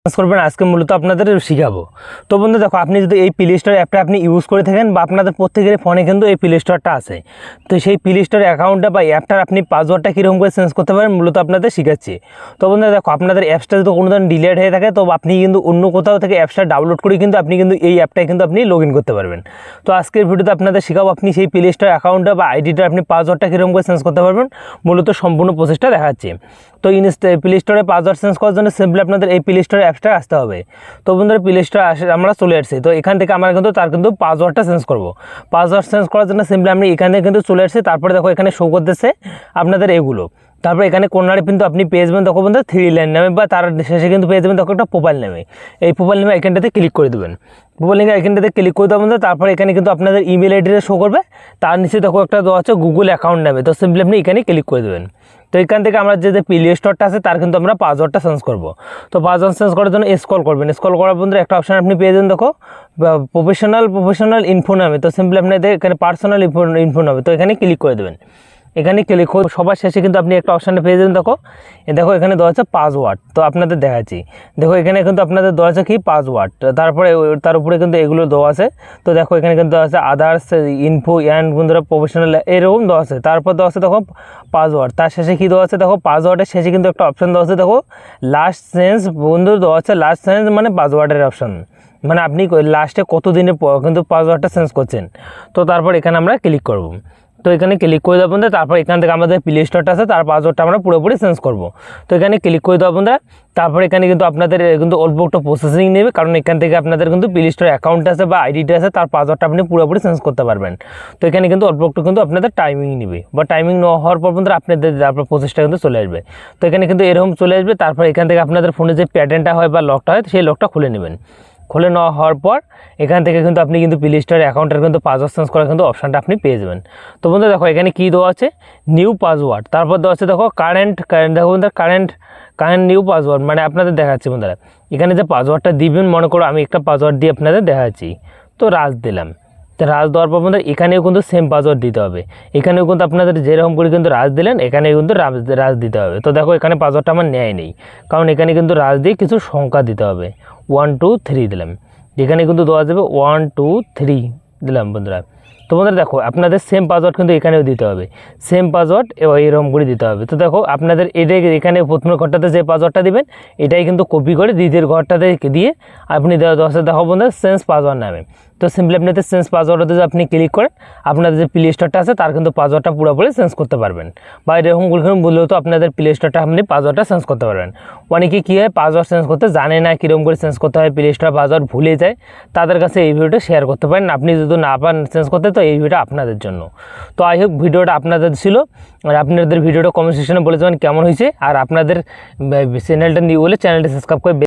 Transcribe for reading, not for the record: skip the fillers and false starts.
করবেন আজকে মূলত আপনাদের শিখাবো। তো বন্ধু দেখো, আপনি যদি এই প্লে স্টোর অ্যাপটা আপনি ইউজ করে থাকেন বা আপনাদের প্রত্যেকের ফোনে কিন্তু এই প্লে স্টোরটা আছে, তো সেই প্লে স্টোর অ্যাকাউন্টটা বা অ্যাপটার আপনি পাসওয়ার্ডটা কীরকম করে চেঞ্জ করতে পারেন মূলত আপনাদের শিখাচ্ছি। তো বন্ধু দেখো, আপনাদের অ্যাপসটা যদি কোনো ধরনের ডিলেট হয়ে থাকে তো আপনি কিন্তু অন্য কোথাও থেকে অ্যাপসটা ডাউনলোড করে কিন্তু আপনি কিন্তু এই অ্যাপটায় কিন্তু আপনি লগ ইন করতে পারবেন। তো আজকের ভিডিওতে আপনাদের শিখাবো আপনি সেই প্লে স্টোর অ্যাকাউন্টটা বা আইডিটা আপনি পাসওয়ার্ডটা কীরকম করে চেঞ্জ করতে পারবেন, মূলত সম্পূর্ণ প্রসেসটা দেখাচ্ছি। তো প্লে স্টোরে পাসওয়ার্ড চেঞ্জ করার জন্য সিম্পলি আপনাদের এই প্লে স্টোর অ্যাপসটা আসতে হবে। তো বন্ধুরা, প্লে স্টোরে আমরা চলে আসছি। তো এখান থেকে আমরা কিন্তু পাসওয়ার্ডটা চেঞ্জ করব। পাসওয়ার্ড চেঞ্জ করার জন্য সিম্পলি আমি এখান থেকে কিন্তু চলে আসছি। তারপরে দেখো এখানে শো করতেছে আপনাদের এগুলো। তারপরে এখানে কোনারে কিন্তু আপনি পেয়ে যাবেন দেখো বন্ধু 3 লাইন নামে, বা তার শেষে কিন্তু পেয়ে যাবেন দেখো একটা প্রোফাইল নামে। এই প্রোফাইল নামে এখানটাতে ক্লিক করে দেবেন। প্রোফাইল নামে এখানটাতে ক্লিক করে দেবেন। তারপরে এখানে কিন্তু আপনাদের ইমেল আইডিটা শো করবে। তার নিচে দেখো একটা দেওয়া আছে গুগল অ্যাকাউন্ট নামে। তো সিম্পলি আপনি এখানে ক্লিক করে দেবেন। তো এখান থেকে আমরা যে প্লে স্টোরটা আছে তার কিন্তু আমরা পাসওয়ার্ডটা চেঞ্জ করব। তো পাসওয়ার্ড চেঞ্জ করার জন্য স্ক্রল করবেন। স্ক্রল করার পর একটা অপশন আপনি পেয়ে যাবেন দেখো প্রফেশনাল ইনফো নামে। তো সিম্পলি আপনাদের এখানে পার্সোনাল ইনফো নামে। তো এখানে ক্লিক করে দেবেন। এখানে ক্লিক করে সবার শেষে কিন্তু আপনি একটা অপশানে পেয়ে যাবেন দেখো এখানে দেওয়া আছে পাসওয়ার্ড। তো আপনাদের দেখাচ্ছি, দেখো এখানে কিন্তু আপনাদের দেওয়া আছে কি পাসওয়ার্ড। তারপরে তার উপরে কিন্তু এগুলো দেওয়া আছে। তো দেখো এখানে কিন্তু দেওয়া আছে আদার্স ইনফো অ্যান্ড বন্ধুরা প্রফেশনাল এরকম দেওয়া আছে। তারপর দেওয়া আছে দেখো পাসওয়ার্ড। তার শেষে কী দেওয়া আছে দেখো পাসওয়ার্ডের শেষে কিন্তু একটা অপশান দেওয়া আছে দেখো লাস্ট চেঞ্জ। বন্ধু দেওয়া আছে লাস্ট চেঞ্জ মানে পাসওয়ার্ডের অপশান, মানে আপনি লাস্টে কত দিনের পর কিন্তু পাসওয়ার্ডটা চেঞ্জ করছেন। তো তারপর এখানে আমরা ক্লিক করব। তো এখানে ক্লিক করে দেওয়া বন্ধু, তারপর এখান থেকে আমাদের প্লে স্টোরটা আছে তার পাসওয়ার্ডটা আমরা পুরোপুরি চেঞ্জ করব। তো এখানে ক্লিক করে দেওয়া বন্ধু, তারপর এখানে কিন্তু আপনাদের কিন্তু অল্প একটা প্রসেসিং নেবে, কারণ এখান থেকে আপনাদের কিন্তু প্লে স্টোর অ্যাকাউন্ট আছে বা আইডিটা আছে তার পাসওয়ার্ডটা আপনি পুরোপুরি চেঞ্জ করতে পারবেন। তো এখানে কিন্তু অল্প একটু কিন্তু আপনাদের টাইমিং নেবে, বা টাইমিং নেওয়া হওয়ার পর বন্ধু আপনাদের তারপর প্রসেসটা কিন্তু চলে আসবে। তো এখানে কিন্তু এরকম চলে আসবে। তারপর এখান থেকে আপনাদের ফোনে যে প্যাটার্নটা হয় বা লকটা হয় সেই লকটা খুলে নেবেন। খুলে নেওয়া হওয়ার পর এখান থেকে কিন্তু আপনি কিন্তু প্লে স্টোর অ্যাকাউন্টের কিন্তু পাসওয়ার্ড চেঞ্জ করার কিন্তু অপশানটা আপনি পেয়ে যাবেন। তো বন্ধু দেখো এখানে কী দেওয়া আছে নিউ পাসওয়ার্ড। তারপর দেওয়া আছে দেখো কারেন্ট দেখো বন্ধুরা কারেন্ট নিউ পাসওয়ার্ড, মানে আপনাদের দেখাচ্ছি বন্ধুরা এখানে যে পাসওয়ার্ডটা দিবেন, মনে করো আমি একটা পাসওয়ার্ড দিয়ে আপনাদের দেখাচ্ছি। তো রাজ দিলাম। তো রাজ দেওয়ার পর বন্ধুরা এখানেও কিন্তু সেম পাসওয়ার্ড দিতে হবে। এখানেও কিন্তু আপনাদের যেরকম করে কিন্তু রাজ দিলেন এখানেও কিন্তু রাজ দিতে হবে। তো দেখো এখানে পাসওয়ার্ডটা আমার নেয় নেই, কারণ এখানে কিন্তু রাজ দিয়ে কিছু সংখ্যা দিতে হবে। 1 2 3 দিলাম। এখানে কিন্তু দেওয়া যাবে 1 2 3 দিলাম বন্ধুরা। তো বন্ধুরা দেখো আপনাদের সেম পাসওয়ার্ড কিন্তু এখানেও দিতে হবে, সেম পাসওয়ার্ড এরকম করে দিতে হবে। তো দেখো আপনাদের এখানে প্রথমের ঘরটাতে যে পাসওয়ার্ডটা দিবেন এটাই কিন্তু কপি করে দ্বিতীয় ঘরটাতে দিয়ে আপনি দেখো বন্ধুরা চেঞ্জ পাসওয়ার্ড নামে। তো সিম্পলি আপনাদের চেঞ্জ পাসওয়ার্ডে যদি আপনি ক্লিক করেন আপনাদের যে প্লে স্টোরটা আছে তার কিন্তু পাসওয়ার্ডটা পুরোপুরি চেঞ্জ করতে পারবেন, বা এরকম বললেও তো আপনাদের প্লে স্টোরটা আপনি পাসওয়ার্ডটা চেঞ্জ করতে পারবেন। অনেকে কী হয় পাসওয়ার্ড চেঞ্জ করতে জানে না, কীরকম করে চেঞ্জ করতে হয়, প্লে স্টোর পাসওয়ার্ড ভুলে যায়, তাদের কাছে এই ভিডিওটা শেয়ার করতে পারেন। আপনি যদি না পান চেঞ্জ করতে তো এই ভিডিওটা আপনাদের জন্য। তো আই হোপ ভিডিওটা আপনাদের ছিল, আর আপনাদের ভিডিওটা কমেন্ট সেকশনে বলে যাবেন কেমন হয়েছে, আর আপনাদের চ্যানেলটা নিয়ে বলে চ্যানেলটা সাবস্ক্রাইব করে